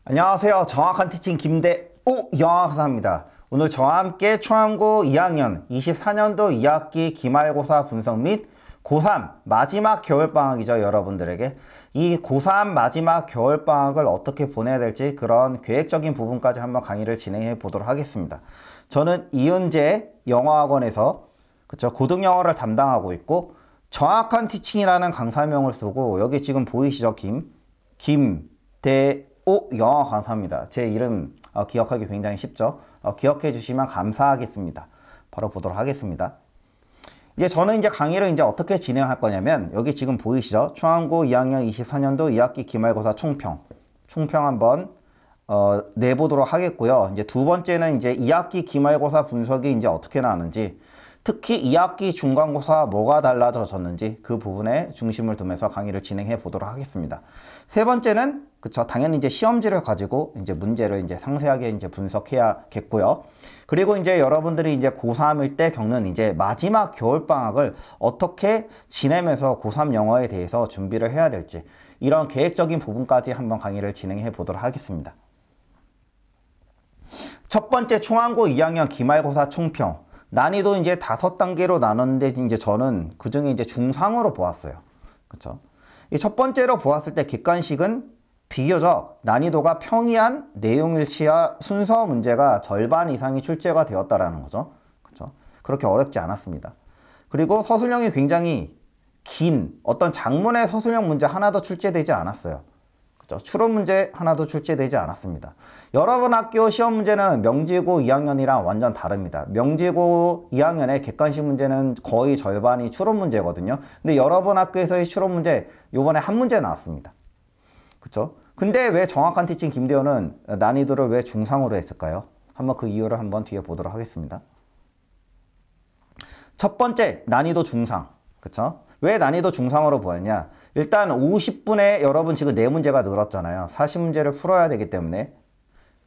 안녕하세요. 정확한 티칭 김대오 영어 강사입니다. 오늘 저와 함께 초안고 2학년 24년도 2학기 기말고사 분석 및 고3 마지막 겨울방학이죠. 여러분들에게 이 고3 마지막 겨울방학을 어떻게 보내야 될지 그런 계획적인 부분까지 한번 강의를 진행해 보도록 하겠습니다. 저는 이은재 영어학원에서 고등영어를 담당하고 있고 정확한 티칭이라는 강사명을 쓰고 여기 지금 보이시죠? 김대오 영어 강사입니다. 제 이름 기억하기 굉장히 쉽죠? 기억해 주시면 감사하겠습니다. 바로 보도록 하겠습니다. 이제 저는 강의를 어떻게 진행할 거냐면 여기 지금 보이시죠? 초안고 2학년 24년도 2학기 기말고사 총평 한번 내보도록 하겠고요. 이제 두 번째는 2학기 기말고사 분석이 어떻게 나왔는지, 특히 2학기 중간고사와 뭐가 달라졌는지 그 부분에 중심을 두면서 강의를 진행해 보도록 하겠습니다. 세 번째는 당연히 시험지를 가지고 문제를 상세하게 분석해야겠고요. 그리고 여러분들이 고3일 때 겪는 마지막 겨울방학을 어떻게 지내면서 고3 영어에 대해서 준비를 해야 될지, 이런 계획적인 부분까지 한번 강의를 진행해 보도록 하겠습니다. 첫 번째, 초안고 2학년 기말고사 총평. 난이도 5단계로 나눴는데 저는 그 중에 중상으로 보았어요. 그렇죠? 이 첫 번째로 보았을 때 객관식은 비교적 난이도가 평이한 내용일치와 순서 문제가 절반 이상이 출제가 되었다라는 거죠. 그렇죠? 그렇게 어렵지 않았습니다. 그리고 서술형이 굉장히 긴 어떤 장문의 서술형 문제 하나도 출제되지 않았어요. 그렇죠? 추론 문제 하나도 출제되지 않았습니다. 여러분 학교 시험 문제는 명지고 2학년이랑 완전 다릅니다. 명지고 2학년의 객관식 문제는 거의 절반이 추론 문제거든요. 근데 여러분 학교에서의 추론 문제 요번에 한 문제 나왔습니다. 그쵸? 근데 왜 정확한 티칭 김대호는 난이도를 왜 중상으로 했을까요? 한번 그 이유를 한번 뒤에 보도록 하겠습니다. 첫 번째, 난이도 중상. 그쵸? 왜 난이도 중상으로 보았냐? 일단 50분에 여러분 지금 4문제가 늘었잖아요. 40문제를 풀어야 되기 때문에.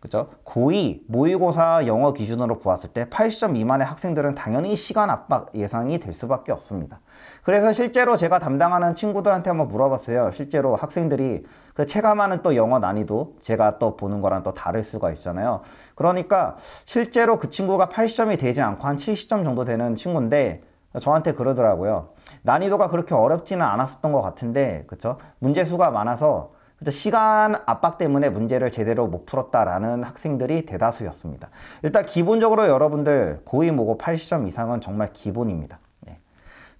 그쵸? 고2 모의고사 영어 기준으로 보았을 때 80점 미만의 학생들은 당연히 시간 압박 예상이 될 수밖에 없습니다. 그래서 실제로 제가 담당하는 친구들한테 한번 물어봤어요. 실제로 학생들이 그 체감하는 또 영어 난이도 제가 또 보는 거랑 또 다를 수가 있잖아요. 그러니까 실제로 그 친구가 80점이 되지 않고 한 70점 정도 되는 친구인데 저한테 그러더라고요. 난이도가 그렇게 어렵지는 않았었던 것 같은데, 그쵸? 문제 수가 많아서 시간 압박 때문에 문제를 제대로 못 풀었다라는 학생들이 대다수였습니다. 일단 기본적으로 여러분들 고2 모고 80점 이상은 정말 기본입니다. 네.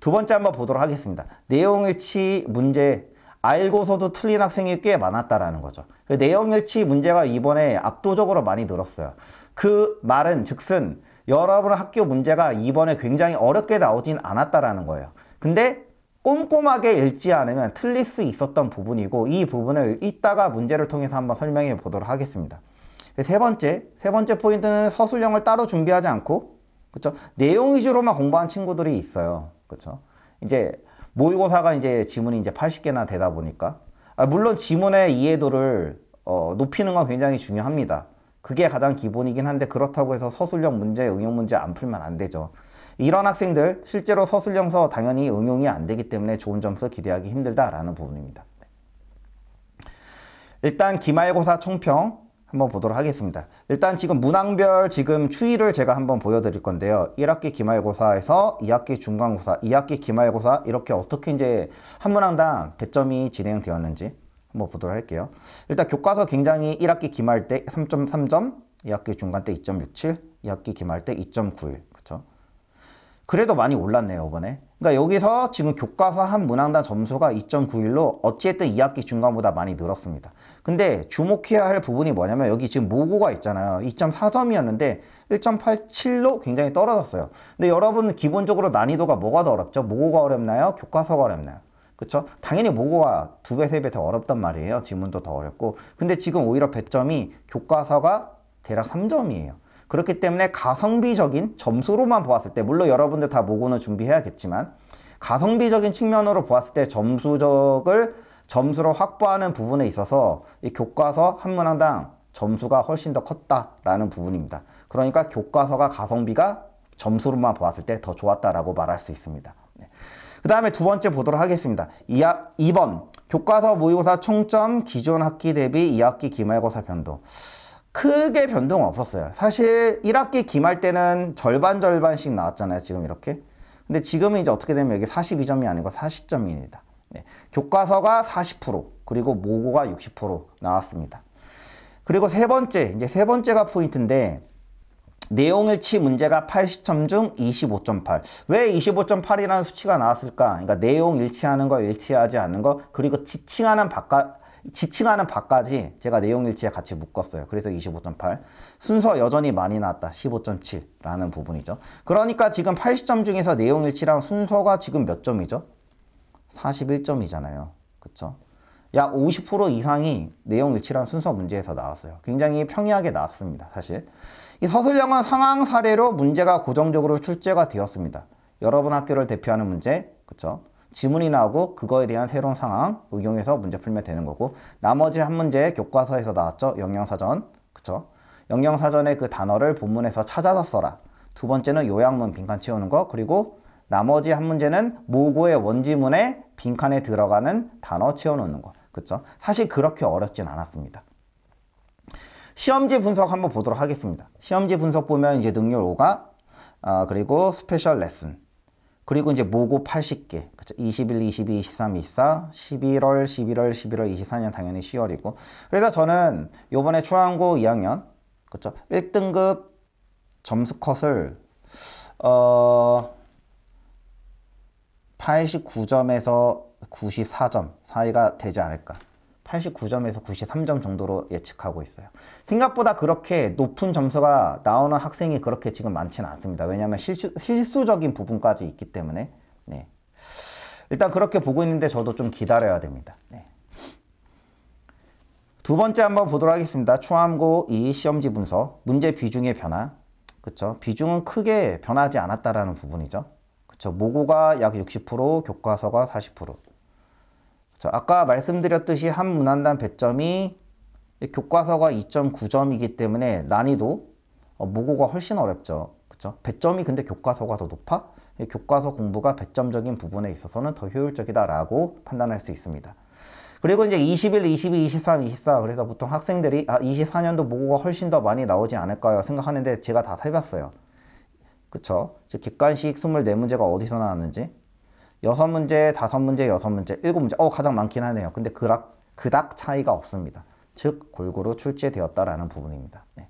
두 번째 한번 보도록 하겠습니다. 내용일치 문제 알고서도 틀린 학생이 꽤 많았다라는 거죠. 그 내용일치 문제가 이번에 압도적으로 많이 늘었어요. 그 말은 즉슨 여러분 학교 문제가 이번에 굉장히 어렵게 나오진 않았다라는 거예요. 근데 꼼꼼하게 읽지 않으면 틀릴 수 있었던 부분이고, 이 부분을 이따가 문제를 통해서 한번 설명해 보도록 하겠습니다. 세 번째 포인트는 서술형을 따로 준비하지 않고, 그쵸? 내용 위주로만 공부한 친구들이 있어요. 그쵸? 모의고사가 지문이 80개나 되다 보니까, 물론 지문의 이해도를 높이는 건 굉장히 중요합니다. 그게 가장 기본이긴 한데, 그렇다고 해서 서술형 문제, 응용 문제 안 풀면 안 되죠. 이런 학생들 실제로 서술형서 당연히 응용이 안 되기 때문에 좋은 점수 기대하기 힘들다라는 부분입니다. 일단 기말고사 총평 한번 보도록 하겠습니다. 일단 지금 문항별 추이를 제가 한번 보여드릴 건데요. 1학기 기말고사에서 2학기 중간고사, 2학기 기말고사 이렇게 어떻게 한 문항당 배점이 진행되었는지 한번 보도록 할게요. 일단 교과서 굉장히 1학기 기말 때 3.3점, 2학기 중간 때 2.67, 2학기 기말 때 2.91. 그쵸? 그래도 많이 올랐네요, 이번에. 그러니까 여기서 지금 교과서 한 문항당 점수가 2.91로 어찌됐든 2학기 중간보다 많이 늘었습니다. 근데 주목해야 할 부분이 뭐냐면 여기 지금 모고가 있잖아요. 2.4점이었는데 1.87로 굉장히 떨어졌어요. 근데 여러분 기본적으로 난이도가 뭐가 더 어렵죠? 모고가 어렵나요? 교과서가 어렵나요? 그쵸? 당연히 모고가 2배, 3배 더 어렵단 말이에요. 지문도 더 어렵고. 근데 지금 오히려 배점이 교과서가 대략 3점이에요. 그렇기 때문에 가성비적인 점수로만 보았을 때, 물론 여러분들 다 모고는 준비해야겠지만 가성비적인 측면으로 보았을 때 점수를 확보하는 부분에 있어서 이 교과서 한 문항당 점수가 훨씬 더 컸다라는 부분입니다. 그러니까 교과서가 가성비가 점수로만 보았을 때 더 좋았다라고 말할 수 있습니다. 네. 그 다음에 두 번째 보도록 하겠습니다. 2번 교과서 모의고사 총점 기존 학기 대비 2학기 기말고사 변동. 크게 변동 없었어요. 사실 1학기 기말 때는 절반씩 나왔잖아요. 지금 이렇게. 근데 지금은 이제 어떻게 되면 여기 42점이 아니고 40점입니다. 네. 교과서가 40%, 그리고 모고가 60% 나왔습니다. 그리고 세 번째가 포인트인데, 내용일치 문제가 80점 중 25.8. 왜 25.8이라는 수치가 나왔을까? 그러니까 내용 일치하는 거, 일치하지 않는 거, 그리고 지칭하는 바까지 제가 내용 일치에 같이 묶었어요. 그래서 25.8. 순서 여전히 많이 나왔다. 15.7라는 부분이죠. 그러니까 지금 80점 중에서 내용 일치랑 순서가 지금 몇 점이죠? 41점이잖아요. 그쵸? 약 50% 이상이 내용 일치랑 순서 문제에서 나왔어요. 굉장히 평이하게 나왔습니다. 사실. 이 서술형은 상황 사례로 문제가 고정적으로 출제가 되었습니다. 여러분 학교를 대표하는 문제, 그쵸? 지문이 나오고 그거에 대한 새로운 상황 응용해서 문제 풀면 되는 거고, 나머지 한 문제 교과서에서 나왔죠. 영양사전, 그쵸? 영양사전의 그 단어를 본문에서 찾아서 써라. 두 번째는 요약문 빈칸 채우는 거, 그리고 나머지 한 문제는 모고의 원지문에 빈칸에 들어가는 단어 채워놓는 거. 그쵸? 사실 그렇게 어렵진 않았습니다. 시험지 분석 한번 보도록 하겠습니다. 시험지 분석 보면 이제 능률 5가, 그리고 스페셜 레슨, 그리고 이제 모고 80개, 그쵸? 21, 22, 23, 24, 11월, 11월, 24년 당연히 10월이고. 그래서 저는 요번에 초안고 2학년, 그쵸? 1등급 점수 컷을, 89점에서 94점 사이가 되지 않을까. 89점에서 93점 정도로 예측하고 있어요. 생각보다 그렇게 높은 점수가 나오는 학생이 그렇게 지금 많지는 않습니다. 왜냐하면 실수적인 부분까지 있기 때문에. 네. 일단 그렇게 보고 있는데 저도 좀 기다려야 됩니다. 네. 두 번째 한번 보도록 하겠습니다. 초암고 2 시험지 분석, 문제 비중의 변화. 그쵸? 비중은 크게 변하지 않았다라는 부분이죠. 그쵸? 모고가 약 60%, 교과서가 40%. 그쵸? 아까 말씀드렸듯이 한 문항당 배점이 교과서가 2.9점이기 때문에 난이도, 모고가 훨씬 어렵죠. 그쵸? 배점이 근데 교과서가 더 높아? 교과서 공부가 배점적인 부분에 있어서는 더 효율적이다라고 판단할 수 있습니다. 그리고 이제 21, 22, 23, 24. 그래서 보통 학생들이 24년도 모고가 훨씬 더 많이 나오지 않을까요? 생각하는데 제가 다 살폈어요. 그쵸? 객관식 24문제가 어디서 나왔는지. 6문제, 5문제, 6문제, 7문제. 가장 많긴 하네요. 근데 그닥 차이가 없습니다. 즉, 골고루 출제되었다라는 부분입니다. 네.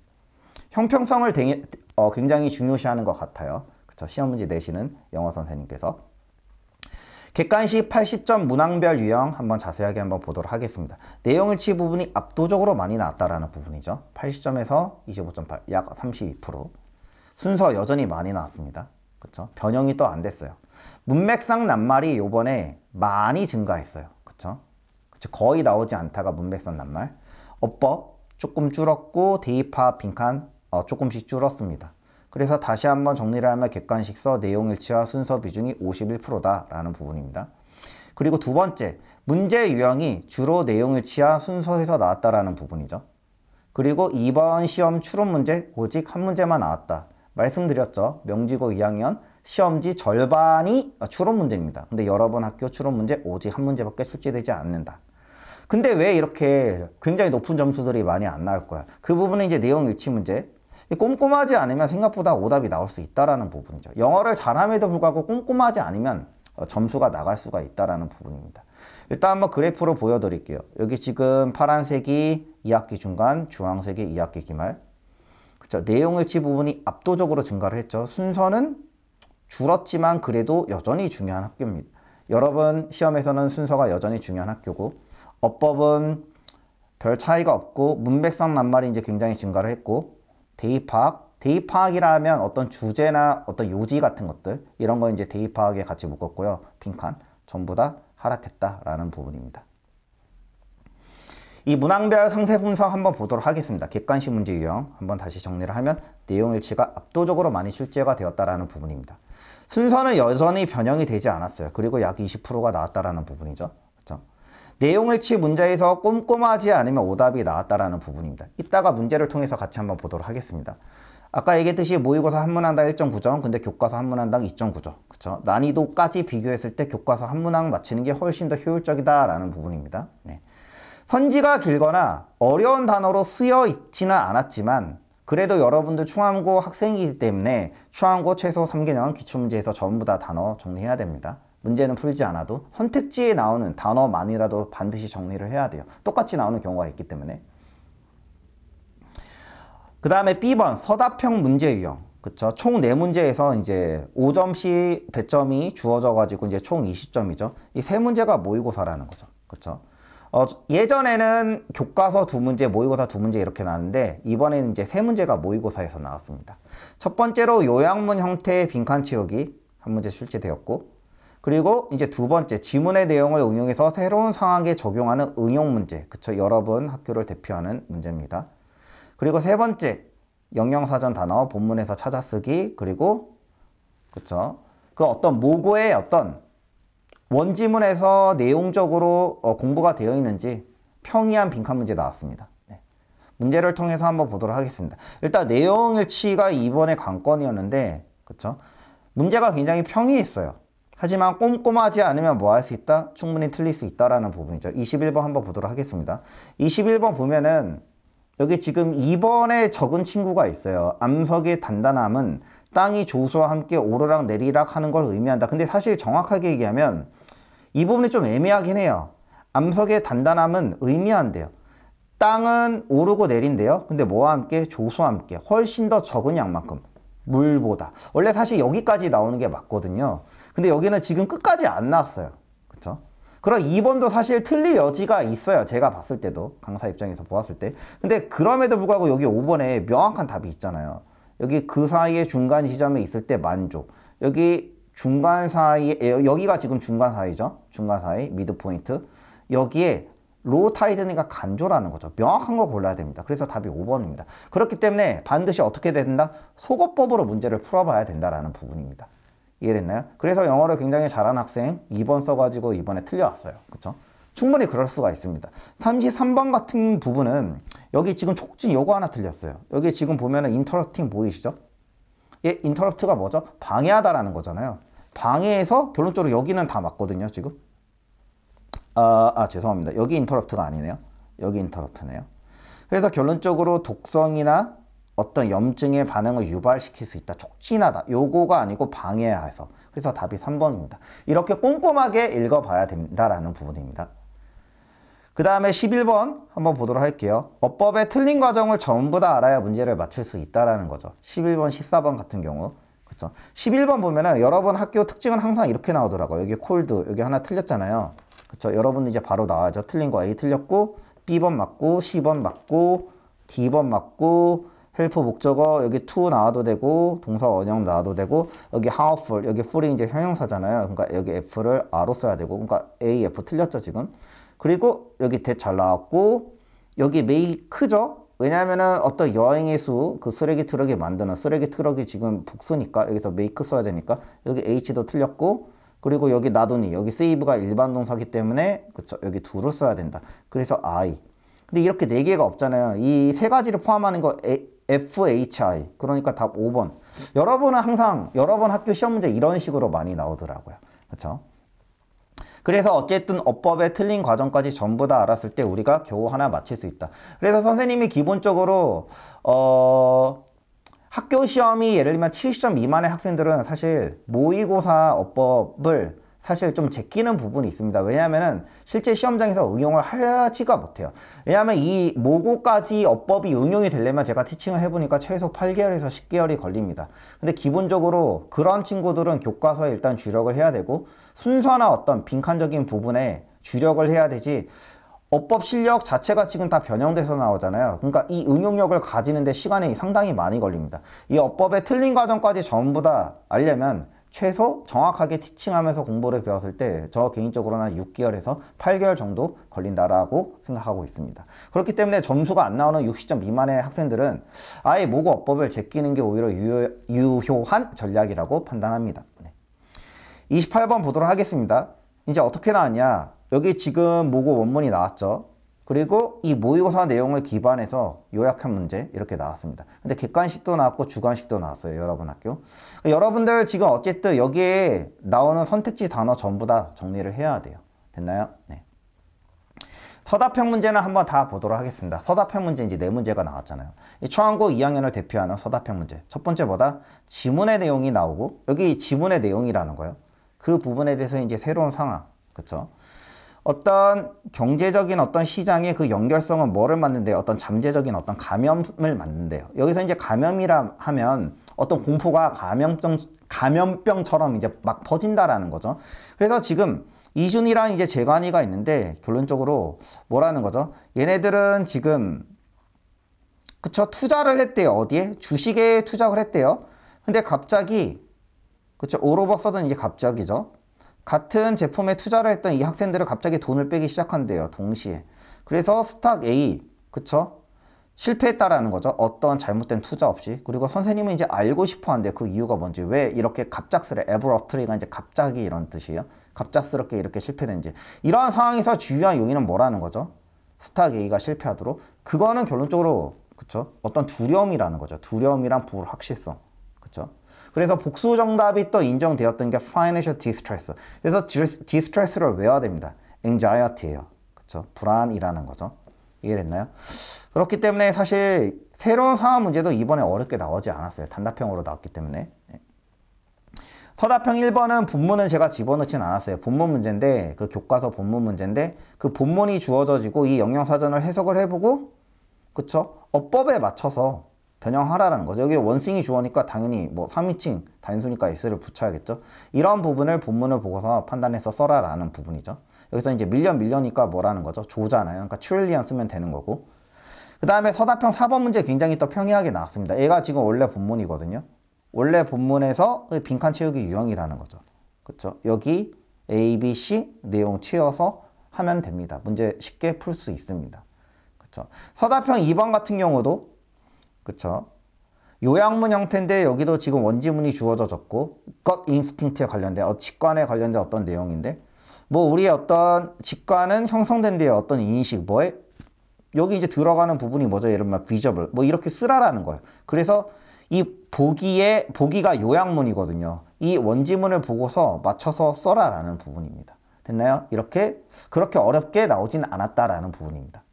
형평성을 굉장히 중요시하는 것 같아요. 그쵸? 시험 문제 내시는 영어 선생님께서. 객관식 80점 문항별 유형 한번 자세하게 한번 보도록 하겠습니다. 내용일치 부분이 압도적으로 많이 나왔다라는 부분이죠. 80점에서 25.8, 약 32%. 순서 여전히 많이 나왔습니다. 그쵸? 변형이 또 안 됐어요. 문맥상 낱말이 요번에 많이 증가했어요. 그쵸? 거의 나오지 않다가 문맥상 낱말. 어법 조금 줄었고, 대입파 빈칸 조금씩 줄었습니다. 그래서 다시 한번 정리를 하면 객관식서 내용일치와 순서 비중이 51%다라는 부분입니다. 그리고 두 번째, 문제 유형이 주로 내용일치와 순서에서 나왔다라는 부분이죠. 그리고 이번 시험 추론 문제 오직 한 문제만 나왔다. 말씀드렸죠. 명지고 2학년 시험지 절반이 추론 문제입니다. 근데 여러분 학교 추론 문제 오직 한 문제밖에 출제되지 않는다. 근데 왜 이렇게 굉장히 높은 점수들이 많이 안 나올 거야? 그 부분은 이제 내용일치 문제. 꼼꼼하지 않으면 생각보다 오답이 나올 수 있다라는 부분이죠. 영어를 잘함에도 불구하고 꼼꼼하지 않으면 점수가 나갈 수가 있다라는 부분입니다. 일단 한번 그래프로 보여드릴게요. 여기 지금 파란색이 2학기 중간, 주황색이 2학기 기말. 그쵸? 내용일치 부분이 압도적으로 증가를 했죠. 순서는 줄었지만 그래도 여전히 중요한 학교입니다. 여러분 시험에서는 순서가 여전히 중요한 학교고, 어법은 별 차이가 없고, 문맥상 낱말이 이제 굉장히 증가를 했고, 대입파악이라 하면 어떤 주제나 어떤 요지 같은 것들, 이런 거 이제 대입파악에 같이 묶었고요. 빈칸 전부 다 하락했다라는 부분입니다. 이 문항별 상세 분석 한번 보도록 하겠습니다. 객관식 문제 유형 한번 다시 정리를 하면 내용일치가 압도적으로 많이 출제가 되었다라는 부분입니다. 순서는 여전히 변형이 되지 않았어요. 그리고 약 20%가 나왔다라는 부분이죠. 그렇죠? 내용일치 문제에서 꼼꼼하지 않으면 오답이 나왔다라는 부분입니다. 이따가 문제를 통해서 같이 한번 보도록 하겠습니다. 아까 얘기했듯이 모의고사 한문항당 1.9점, 근데 교과서 한문항당 2.9점. 그쵸? 난이도까지 비교했을 때 교과서 한문항 맞히는 게 훨씬 더 효율적이다라는 부분입니다. 네. 선지가 길거나 어려운 단어로 쓰여 있지는 않았지만 그래도 여러분들 중앙고 학생이기 때문에 중앙고 최소 3개년 기출문제에서 전부 다 단어 정리해야 됩니다. 문제는 풀지 않아도 선택지에 나오는 단어만이라도 반드시 정리를 해야 돼요. 똑같이 나오는 경우가 있기 때문에. 그 다음에 B번 서답형 문제 유형. 그쵸? 총 4문제에서 이제 5점씩 배점이 주어져 가지고 이제 총 20점이죠. 이 3문제가 모의고사라는 거죠. 그쵸? 예전에는 교과서 2문제, 모의고사 2문제 이렇게 나왔는데 이번에는 이제 3문제가 모의고사에서 나왔습니다. 첫 번째로 요약문 형태의 빈칸 채우기 한 문제 출제되었고, 그리고 이제 두 번째 지문의 내용을 응용해서 새로운 상황에 적용하는 응용 문제. 그쵸? 여러분 학교를 대표하는 문제입니다. 그리고 세 번째 영영사전 단어 본문에서 찾아쓰기, 그리고 그쵸? 그 어떤 모고의 어떤 원지문에서 내용적으로 공부가 되어 있는지 평이한 빈칸 문제 나왔습니다. 네. 문제를 통해서 한번 보도록 하겠습니다. 일단 내용일치가 이번에 관건이었는데, 그쵸? 문제가 굉장히 평이했어요. 하지만 꼼꼼하지 않으면 뭐 할 수 있다? 충분히 틀릴 수 있다라는 부분이죠. 21번 한번 보도록 하겠습니다. 21번 보면은 여기 지금 2번에 적은 친구가 있어요. 암석의 단단함은 땅이 조수와 함께 오르락 내리락 하는 걸 의미한다. 근데 사실 정확하게 얘기하면 이 부분이 좀 애매하긴 해요. 암석의 단단함은 의미한대요. 땅은 오르고 내린대요. 근데 뭐와 함께? 조수와 함께. 훨씬 더 적은 양만큼. 물보다. 원래 사실 여기까지 나오는 게 맞거든요. 근데 여기는 지금 끝까지 안 나왔어요. 그쵸? 그럼 2번도 사실 틀릴 여지가 있어요. 제가 봤을 때도. 강사 입장에서 보았을 때. 근데 그럼에도 불구하고 여기 5번에 명확한 답이 있잖아요. 여기 그 사이에 중간 지점에 있을 때 만족. 여기 중간 사이에, 여기가 지금 중간 사이죠. 중간 사이, 미드 포인트. 여기에 로우 타이드니까 간조라는 거죠. 명확한 거 골라야 됩니다. 그래서 답이 5번입니다. 그렇기 때문에 반드시 어떻게 된다? 속어법으로 문제를 풀어봐야 된다라는 부분입니다. 이해됐나요? 그래서 영어를 굉장히 잘하는 학생 2번 써가지고 이번에 틀려왔어요. 그쵸? 충분히 그럴 수가 있습니다. 33번 같은 부분은 여기 지금 촉진 요거 하나 틀렸어요. 여기 지금 보면은 인터럽팅 보이시죠? 예, 인터럽트가 뭐죠? 방해하다라는 거잖아요. 방해해서 결론적으로 여기는 다 맞거든요, 지금. 죄송합니다. 여기 인터럽트가 아니네요. 여기 인터럽트네요. 그래서 결론적으로 독성이나 어떤 염증의 반응을 유발시킬 수 있다. 촉진하다. 요거가 아니고 방해해서. 그래서 답이 3번입니다. 이렇게 꼼꼼하게 읽어봐야 된다라는 부분입니다. 그 다음에 11번 한번 보도록 할게요. 어법의 틀린 과정을 전부 다 알아야 문제를 맞출 수 있다라는 거죠. 11번, 14번 같은 경우. 그렇죠? 11번 보면은 여러분 학교 특징은 항상 이렇게 나오더라고요. 여기 콜드, 여기 하나 틀렸잖아요. 그렇죠? 여러분 이제 바로 나와야죠. 틀린 거 A 틀렸고, B번 맞고, C번 맞고, D번 맞고, 헬프 목적어 여기 to 나와도 되고, 동사 원형 나와도 되고, 여기 how full, 여기 full이 이제 형용사잖아요. 그러니까 여기 F를 R로 써야 되고, 그러니까 A, F 틀렸죠, 지금. 그리고 여기 that 잘 나왔고, 여기 make죠? 왜냐면은 어떤 여행의 수, 그 쓰레기 트럭이 만드는 쓰레기 트럭이 지금 복수니까 여기서 make 써야 되니까 여기 H도 틀렸고, 그리고 여기 나도니, 여기 save가 일반 동사기 때문에 그쵸? 여기 do를 써야 된다. 그래서 I. 근데 이렇게 4개가 없잖아요. 이 3가지를 포함하는 거 FHI. 그러니까 답 5번. 여러분은 항상 여러분 학교 시험 문제 이런 식으로 많이 나오더라고요. 그렇죠? 그래서 어쨌든 어법의 틀린 과정까지 전부 다 알았을 때 우리가 겨우 하나 맞힐 수 있다. 그래서 선생님이 기본적으로 학교 시험이 예를 들면 70점 미만의 학생들은 사실 모의고사 어법을 사실 좀 제끼는 부분이 있습니다. 왜냐하면 실제 시험장에서 응용을 하지가 못해요. 왜냐하면 이 모고까지 어법이 응용이 되려면 제가 티칭을 해보니까 최소 8개월에서 10개월이 걸립니다. 근데 기본적으로 그런 친구들은 교과서에 일단 주력을 해야 되고 순서나 어떤 빈칸적인 부분에 주력을 해야 되지, 어법 실력 자체가 지금 다 변형돼서 나오잖아요. 그러니까 이 응용력을 가지는데 시간이 상당히 많이 걸립니다. 이 어법의 틀린 과정까지 전부 다 알려면 최소 정확하게 티칭하면서 공부를 배웠을 때 저 개인적으로는 6개월에서 8개월 정도 걸린다라고 생각하고 있습니다. 그렇기 때문에 점수가 안 나오는 60점 미만의 학생들은 아예 모고 어법을 제끼는 게 오히려 유효한 전략이라고 판단합니다. 28번 보도록 하겠습니다. 이제 어떻게 나왔냐? 여기 지금 모고 원문이 나왔죠. 그리고 이 모의고사 내용을 기반해서 요약한 문제 이렇게 나왔습니다. 근데 객관식도 나왔고 주관식도 나왔어요. 여러분 학교. 여러분들 지금 어쨌든 여기에 나오는 선택지 단어 전부 다 정리를 해야 돼요. 됐나요? 네. 서답형 문제는 한번 다 보도록 하겠습니다. 서답형 문제 이제 4문제가 나왔잖아요. 이 초안고 2학년을 대표하는 서답형 문제. 첫 번째보다 지문의 내용이 나오고 여기 지문의 내용이라는 거예요. 그 부분에 대해서 이제 새로운 상황. 그쵸? 어떤 경제적인 어떤 시장의 그 연결성은 뭐를 만든대요? 어떤 잠재적인 어떤 감염을 만든대요. 여기서 이제 감염이라 하면 어떤 공포가 감염병처럼 이제 막 퍼진다라는 거죠. 그래서 지금 이준이랑 이제 재관이가 있는데 결론적으로 뭐라는 거죠? 얘네들은 지금 그쵸? 투자를 했대요. 어디에? 주식에 투자를 했대요. 근데 갑자기 그쵸? all of a sudden 이제 갑자기죠. 같은 제품에 투자를 했던 이 학생들은 갑자기 돈을 빼기 시작한대요. 동시에. 그래서 스탁 A, 그쵸? 실패했다라는 거죠. 어떤 잘못된 투자 없이. 그리고 선생님은 이제 알고 싶어 한대요. 그 이유가 뭔지. 왜 이렇게 갑작스레, abruptly가 이제 갑자기 이런 뜻이에요. 갑작스럽게 이렇게 실패된지. 이러한 상황에서 주요한 요인은 뭐라는 거죠? 스탁 A가 실패하도록. 그거는 결론적으로, 그쵸? 어떤 두려움이라는 거죠. 두려움이란 불확실성. 그쵸? 그래서 복수 정답이 또 인정되었던 게 financial distress. 그래서 distress를 외워야 됩니다. anxiety예요. 그쵸? 불안이라는 거죠. 이해됐나요? 그렇기 때문에 사실 새로운 상황 문제도 이번에 어렵게 나오지 않았어요. 단답형으로 나왔기 때문에. 서답형 1번은 본문은 제가 집어넣진 않았어요. 본문 문제인데 그 교과서 본문 문제인데 그 본문이 주어져지고 이 영양사전을 해석을 해보고 그쵸? 어법에 맞춰서 변형하라는 거죠. 여기 원싱이 주어니까 당연히 뭐 3인칭 단수니까 s를 붙여야겠죠. 이런 부분을 본문을 보고서 판단해서 써라라는 부분이죠. 여기서 이제 밀려니까 뭐라는 거죠? 조잖아요. 그러니까 trillion 쓰면 되는 거고. 그 다음에 서답형 4번 문제 굉장히 또 평이하게 나왔습니다. 얘가 지금 원래 본문이거든요. 원래 본문에서 빈칸 채우기 유형이라는 거죠. 그쵸? 여기 A, B, C 내용 채워서 하면 됩니다. 문제 쉽게 풀 수 있습니다. 그쵸? 서답형 2번 같은 경우도 그쵸? 요약문 형태인데 여기도 지금 원지문이 주어졌고 gut instinct에 관련된 직관에 관련된 어떤 내용인데 뭐 우리의 어떤 직관은 형성된 데에 어떤 인식 뭐에 여기 이제 들어가는 부분이 뭐죠? 예를 들면 visible 뭐 이렇게 쓰라라는 거예요. 그래서 이 보기가 요약문이거든요. 이 원지문을 보고서 맞춰서 써라라는 부분입니다. 됐나요? 그렇게 어렵게 나오진 않았다라는 부분입니다.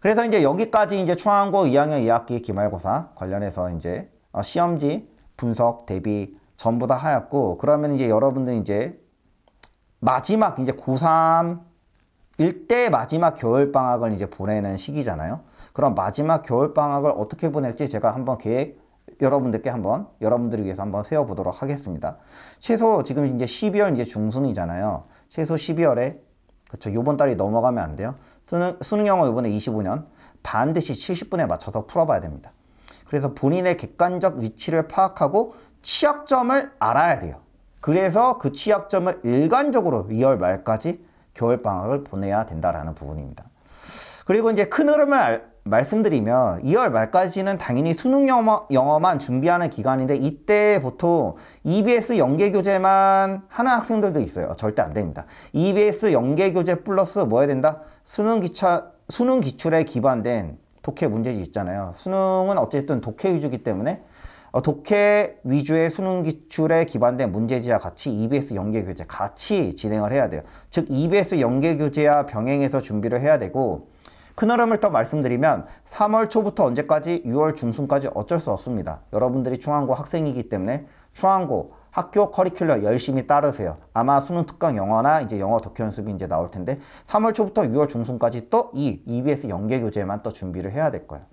그래서 이제 여기까지 이제 초안고 2학년 2학기 기말고사 관련해서 이제 시험지 분석 대비 전부 다 하였고 그러면 이제 여러분들 이제 마지막 이제 고3 일대 마지막 겨울방학을 이제 보내는 시기잖아요. 그럼 마지막 겨울방학을 어떻게 보낼지 제가 한번 여러분들을 위해서 한번 세워보도록 하겠습니다. 최소 지금 이제 12월 이제 중순이잖아요. 최소 12월에 그쵸. 요번 달이 넘어가면 안 돼요. 수능 영어 이번에 25년 반드시 70분에 맞춰서 풀어봐야 됩니다. 그래서 본인의 객관적 위치를 파악하고 취약점을 알아야 돼요. 그래서 그 취약점을 일관적으로 2월 말까지 겨울방학을 보내야 된다라는 부분입니다. 그리고 이제 큰 흐름을 말씀드리면 2월 말까지는 당연히 수능 영어만 준비하는 기간인데 이때 보통 EBS 연계교재만 하는 학생들도 있어요. 절대 안 됩니다. EBS 연계교재 플러스 뭐 해야 된다? 수능 기출에 기반된 독해 문제지 있잖아요. 수능은 어쨌든 독해 위주이기 때문에 독해 위주의 수능 기출에 기반된 문제지와 같이 EBS 연계교재 같이 진행을 해야 돼요. 즉 EBS 연계교재와 병행해서 준비를 해야 되고 큰 흐름을 더 말씀드리면 3월 초부터 언제까지 6월 중순까지 어쩔 수 없습니다. 여러분들이 중앙고 학생이기 때문에 중앙고 학교 커리큘러 열심히 따르세요. 아마 수능 특강 영어나 이제 영어 독해 연습이 이제 나올 텐데 3월 초부터 6월 중순까지 또 이 EBS 연계 교재만 또 준비를 해야 될 거예요.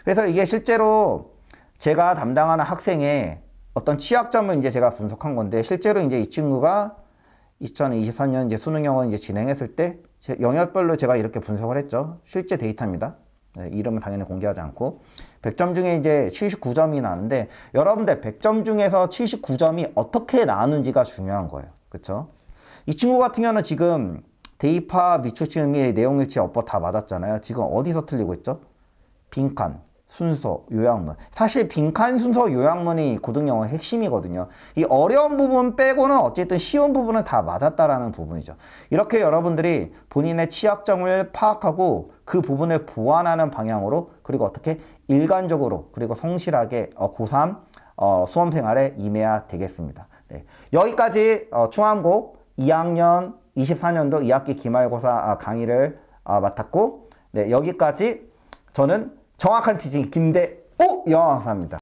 그래서 이게 실제로 제가 담당하는 학생의 어떤 취약점을 이제 제가 분석한 건데 실제로 이제 이 친구가 2023년 이제 수능 영어 이제 진행했을 때 영역별로 제가 이렇게 분석을 했죠. 실제 데이터입니다. 네, 이름은 당연히 공개하지 않고 100점 중에 이제 79점이 나는데 여러분들 100점 중에서 79점이 어떻게 나왔는지가 중요한 거예요. 그쵸? 이 친구 같은 경우는 지금 대입파, 미초치음이 내용일치, 어법 다 맞았잖아요. 지금 어디서 틀리고 있죠? 빈칸, 순서, 요약문. 사실 빈칸 순서 요약문이 고등영어의 핵심이거든요. 이 어려운 부분 빼고는 어쨌든 쉬운 부분은 다 맞았다라는 부분이죠. 이렇게 여러분들이 본인의 취약점을 파악하고 그 부분을 보완하는 방향으로, 그리고 어떻게 일관적으로 그리고 성실하게 고3 수험생활에 임해야 되겠습니다. 네. 여기까지 충암고 2학년 24년도 2학기 기말고사 강의를 맡았고, 네, 여기까지 저는 정확한 티칭 김대오 영어 강사입니다.